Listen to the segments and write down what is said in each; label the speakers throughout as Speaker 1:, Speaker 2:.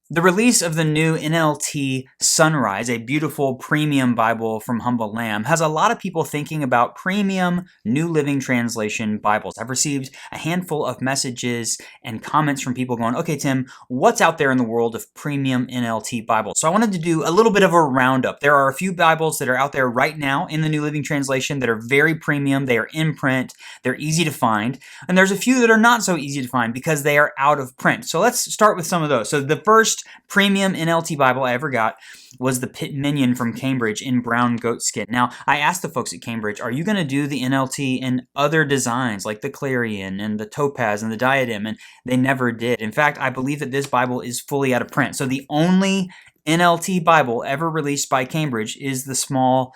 Speaker 1: The release of the new NLT SonRise, a beautiful premium Bible from Humble Lamb, has a lot of people thinking about premium New Living Translation Bibles. I've received a handful of messages and comments from people going, okay, Tim, what's out there in the world of premium NLT Bibles? So I wanted to do a little bit of a roundup. There are a few Bibles that are out there right now in the New Living Translation that are very premium. They are in print. They're easy to find. And there's a few that are not so easy to find because they are out of print. So let's start with some of those. So the first premium NLT Bible I ever got was the Pitt Minion from Cambridge in brown goatskin. Now, I asked the folks at Cambridge, are you going to do the NLT in other designs like the Clarion and the Topaz and the Diadem? And they never did. In fact, I believe that this Bible is fully out of print. So the only NLT Bible ever released by Cambridge is the small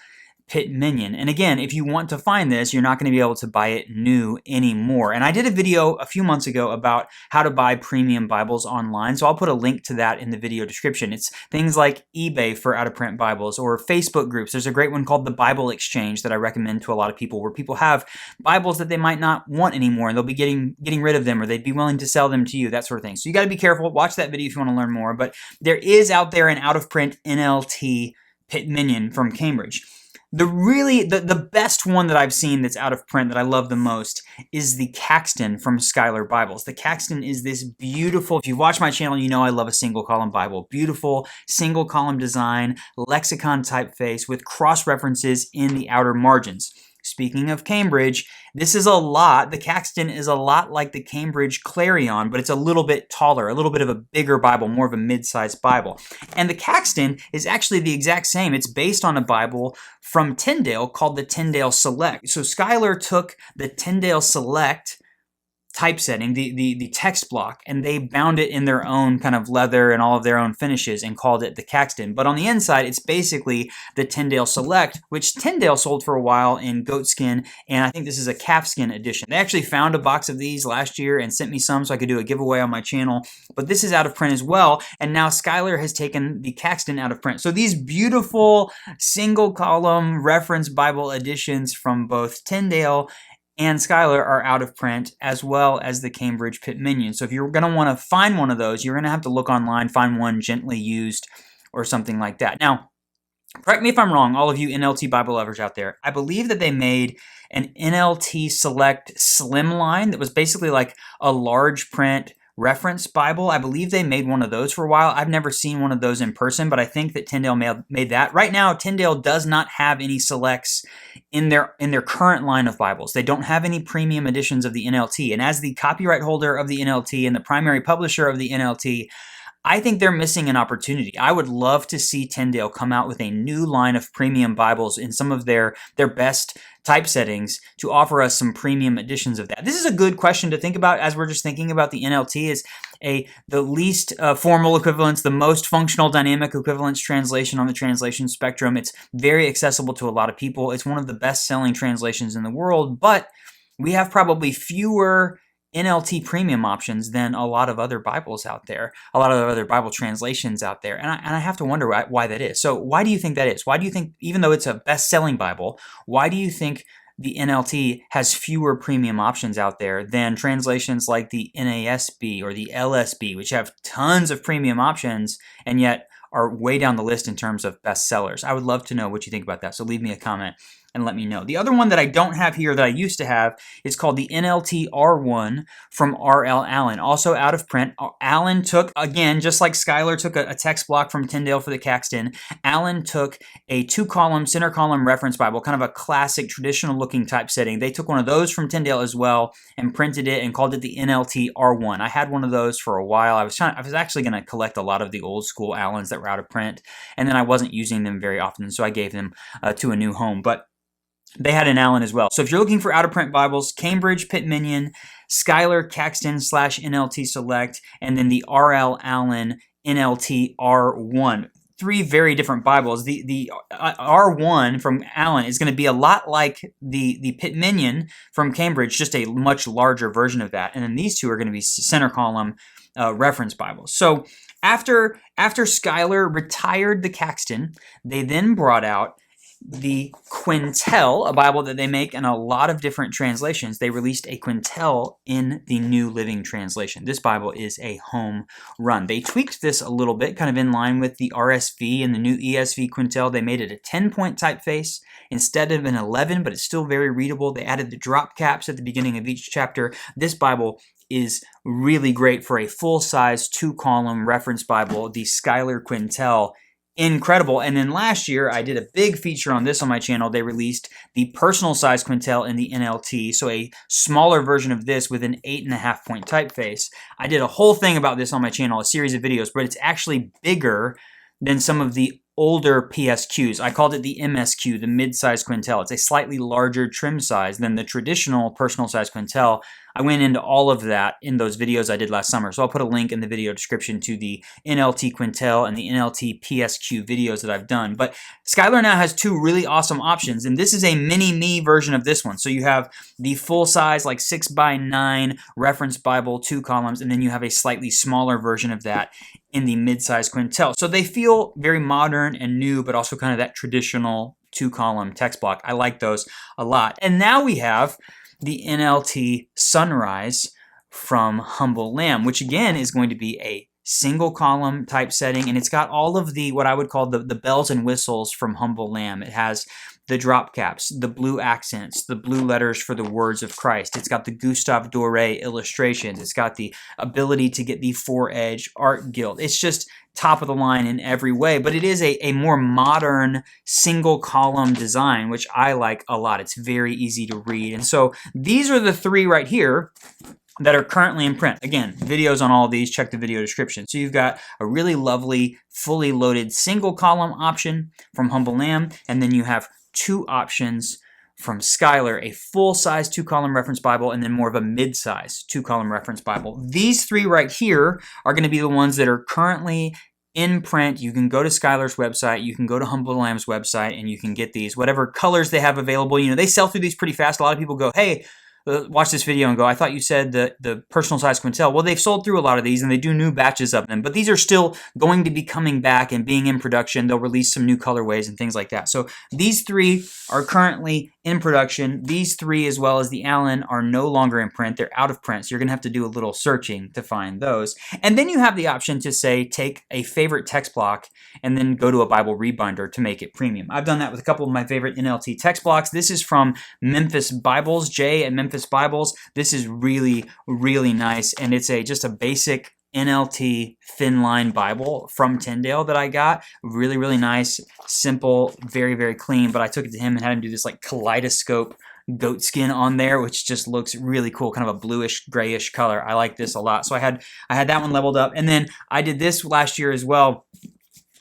Speaker 1: Pitt Minion. And again, if you want to find this, you're not going to be able to buy it new anymore. And I did a video a few months ago about how to buy premium Bibles online, so I'll put a link to that in the video description. It's things like eBay for out-of-print Bibles or Facebook groups. There's a great one called the Bible Exchange that I recommend to a lot of people where people have Bibles that they might not want anymore and they'll be getting rid of them or they'd be willing to sell them to you, that sort of thing. So you got to be careful. Watch that video if you want to learn more. But there is out there an out-of-print NLT Pitt Minion from Cambridge. The best one that I've seen that's out of print that I love the most is the Caxton from Schuyler Bibles. The Caxton is this beautiful, if you've watched my channel, you know I love a single column Bible. Beautiful single column design, lexicon typeface with cross references in the outer margins. Speaking of Cambridge, the Caxton is a lot like the Cambridge Clarion, but it's a little bit taller, a little bit of a bigger Bible, more of a mid-sized Bible. And the Caxton is actually the exact same. It's based on a Bible from Tyndale called the Tyndale Select. So Schuyler took the Tyndale Select typesetting, the text block, and they bound it in their own kind of leather and all of their own finishes and called it the Caxton. But on the inside, it's basically the Tyndale Select, which Tyndale sold for a while in goatskin, and I think this is a calfskin edition. They actually found a box of these last year and sent me some so I could do a giveaway on my channel, but this is out of print as well, and now Schuyler has taken the Caxton out of print. So these beautiful single column reference Bible editions from both Tyndale and Schuyler are out of print, as well as the Cambridge Pitt Minion. So if you're going to want to find one of those, you're going to have to look online, find one gently used or something like that. Now, correct me if I'm wrong, all of you NLT Bible lovers out there. I believe that they made an NLT Select Slimline that was basically like a large print reference Bible. I believe they made one of those for a while. I've never seen one of those in person, but I think that Tyndale made that. Right now, Tyndale does not have any selects in their current line of Bibles. They don't have any premium editions of the NLT. And as the copyright holder of the NLT and the primary publisher of the NLT, I think they're missing an opportunity. I would love to see Tyndale come out with a new line of premium Bibles in some of their best typesettings to offer us some premium editions of that. This is a good question to think about as we're just thinking about the NLT as the least formal equivalence, the most functional dynamic equivalence translation on the translation spectrum. It's very accessible to a lot of people. It's one of the best-selling translations in the world, but we have probably fewer NLT premium options than a lot of other Bibles out there, a lot of other Bible translations out there. And I have to wonder why that is. So why do you think that is? Why do you think, even though it's a best-selling Bible, why do you think the NLT has fewer premium options out there than translations like the NASB or the LSB, which have tons of premium options and yet are way down the list in terms of bestsellers? I would love to know what you think about that, so leave me a comment and let me know. The other one that I don't have here that I used to have is called the NLT R1 from R.L. Allen, also out of print. Allen took, again, just like Schuyler took a text block from Tyndale for the Caxton, Allen took a two-column, center column reference Bible, kind of a classic, traditional-looking typesetting. They took one of those from Tyndale as well and printed it and called it the NLT R1. I had one of those for a while. I was actually going to collect a lot of the old-school Allens that were out of print, and then I wasn't using them very often, so I gave them to a new home. But they had an Allen as well. So if you're looking for out-of-print Bibles, Cambridge Pitt Minion, Schuyler Caxton / NLT Select, and then the R.L. Allen NLT R1. Three very different Bibles. The R1 from Allen is going to be a lot like the Pitt Minion from Cambridge, just a much larger version of that. And then these two are going to be center column reference Bibles. So after Schuyler retired the Caxton, they then brought out the Quintel, a Bible that they make in a lot of different translations. They released a Quintel in the New Living Translation. This Bible is a home run. They tweaked this a little bit, kind of in line with the RSV and the new ESV Quintel. They made it a 10-point typeface instead of an 11, but it's still very readable. They added the drop caps at the beginning of each chapter. This Bible is really great for a full-size 2-column reference Bible, the Schuyler Quintel. Incredible. And then last year, I did a big feature on this on my channel. They released the personal size Quintel in the NLT, so a smaller version of this with an 8.5-point typeface. I did a whole thing about this on my channel, a series of videos, but it's actually bigger than some of the older PSQs. I called it the MSQ, the mid-size Quintel. It's a slightly larger trim size than the traditional personal size Quintel. I went into all of that in those videos I did last summer. So I'll put a link in the video description to the NLT Quintel and the NLT PSQ videos that I've done. But Schuyler now has two really awesome options, and this is a mini-me version of this one. So you have the full-size, like 6x9 reference Bible, 2 columns, and then you have a slightly smaller version of that in the mid-size Quintel. So they feel very modern and new, but also kind of that traditional 2-column text block. I like those a lot. And now we have the NLT SonRise from Humble Lamb, which again is going to be a single column typesetting, and it's got all of the, what I would call the bells and whistles from Humble Lamb. It has the drop caps, the blue accents, the blue letters for the words of Christ. It's got the Gustave Doré illustrations. It's got the ability to get the 4-edge art gilt. It's just top of the line in every way, but it is a more modern single column design, which I like a lot. It's very easy to read. And so these are the 3 right here that are currently in print. Again, videos on all of these, check the video description. So you've got a really lovely, fully loaded single column option from Humble Lamb, and then you have 2 options from Schuyler, a full-size 2-column reference Bible, and then more of a mid-size 2-column reference Bible. These 3 right here are going to be the ones that are currently in print. You can go to Schuyler's website, you can go to Humble Lamb's website, and you can get these, whatever colors they have available. You know, they sell through these pretty fast. A lot of people go, hey, watch this video and go, I thought you said the personal size Quintel. Well, they've sold through a lot of these, and they do new batches of them, but these are still going to be coming back and being in production. They'll release some new colorways and things like that. So these 3 are currently in production. These 3, as well as the Allen, are no longer in print. They're out of print, so you're going to have to do a little searching to find those. And then you have the option to say, take a favorite text block and then go to a Bible rebinder to make it premium. I've done that with a couple of my favorite NLT text blocks. This is from Memphis Bibles, Jay at Memphis Bibles. This is really, really nice, and it's just a basic NLT thin line Bible from Tyndale that I got. Really, really nice, simple, very, very clean, but I took it to him and had him do this like kaleidoscope goat skin on there, which just looks really cool, kind of a bluish, grayish color. I like this a lot. So I had that one leveled up, and then I did this last year as well.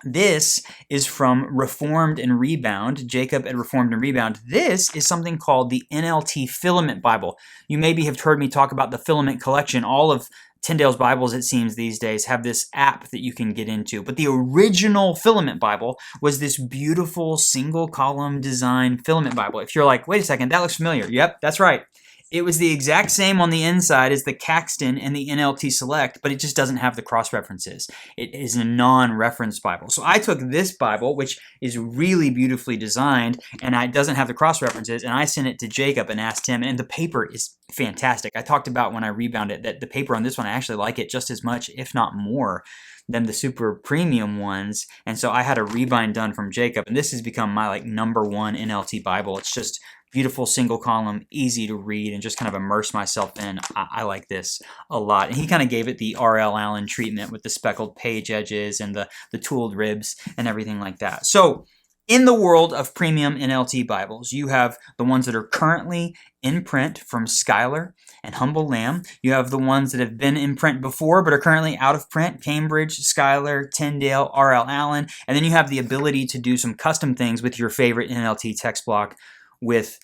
Speaker 1: This is from Reformed and Rebound, Jacob at Reformed and Rebound. This is something called the NLT Filament Bible. You maybe have heard me talk about the Filament Collection. All of Tyndale's Bibles, it seems, these days have this app that you can get into. But the original Filament Bible was this beautiful single-column design Filament Bible. If you're like, wait a second, that looks familiar. Yep, that's right. It was the exact same on the inside as the Caxton and the NLT Select, but it just doesn't have the cross-references. It is a non-reference Bible. So I took this Bible, which is really beautifully designed, and it doesn't have the cross-references, and I sent it to Jacob and asked him, and the paper is fantastic. I talked about when I rebound it that the paper on this one, I actually like it just as much, if not more, than the super premium ones. And so I had a rebind done from Jacob, and this has become my like #1 NLT Bible. It's just beautiful single column, easy to read, and just kind of immerse myself in. I like this a lot. And he kind of gave it the R.L. Allen treatment with the speckled page edges and the tooled ribs and everything like that. So in the world of premium NLT Bibles, you have the ones that are currently in print from Schuyler and Humble Lamb. You have the ones that have been in print before but are currently out of print, Cambridge, Schuyler, Tyndale, R.L. Allen. And then you have the ability to do some custom things with your favorite NLT text block with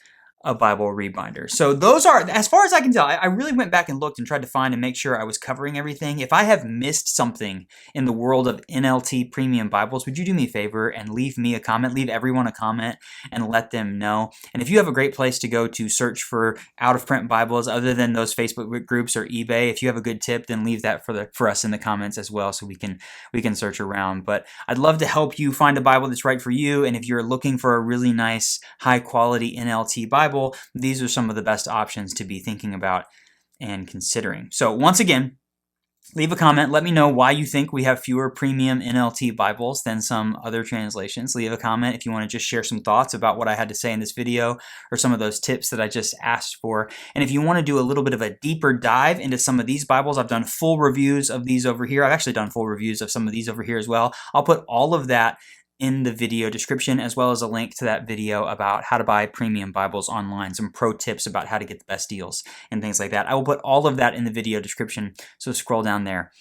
Speaker 1: a Bible rebinder. So those are, as far as I can tell, I really went back and looked and tried to find and make sure I was covering everything. If I have missed something in the world of NLT Premium Bibles, would you do me a favor and leave me a comment, leave everyone a comment and let them know? And if you have a great place to go to search for out-of-print Bibles other than those Facebook groups or eBay, if you have a good tip, then leave that for us in the comments as well so we can search around. But I'd love to help you find a Bible that's right for you, and if you're looking for a really nice, high-quality NLT Bible, these are some of the best options to be thinking about and considering. So once again, leave a comment. Let me know why you think we have fewer premium NLT Bibles than some other translations. Leave a comment if you want to just share some thoughts about what I had to say in this video or some of those tips that I just asked for. And if you want to do a little bit of a deeper dive into some of these Bibles, I've done full reviews of these over here. I've actually done full reviews of some of these over here as well. I'll put all of that in the video description, as well as a link to that video about how to buy premium Bibles online, some pro tips about how to get the best deals and things like that. I will put all of that in the video description, so scroll down there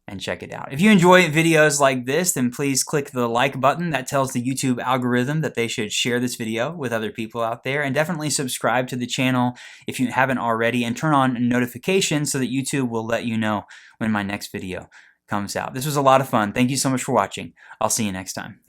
Speaker 1: and check it out. If you enjoy videos like this, then please click the like button. That tells the YouTube algorithm that they should share this video with other people out there. And definitely subscribe to the channel if you haven't already, and turn on notifications so that YouTube will let you know when my next video comes out. This was a lot of fun. Thank you so much for watching. I'll see you next time.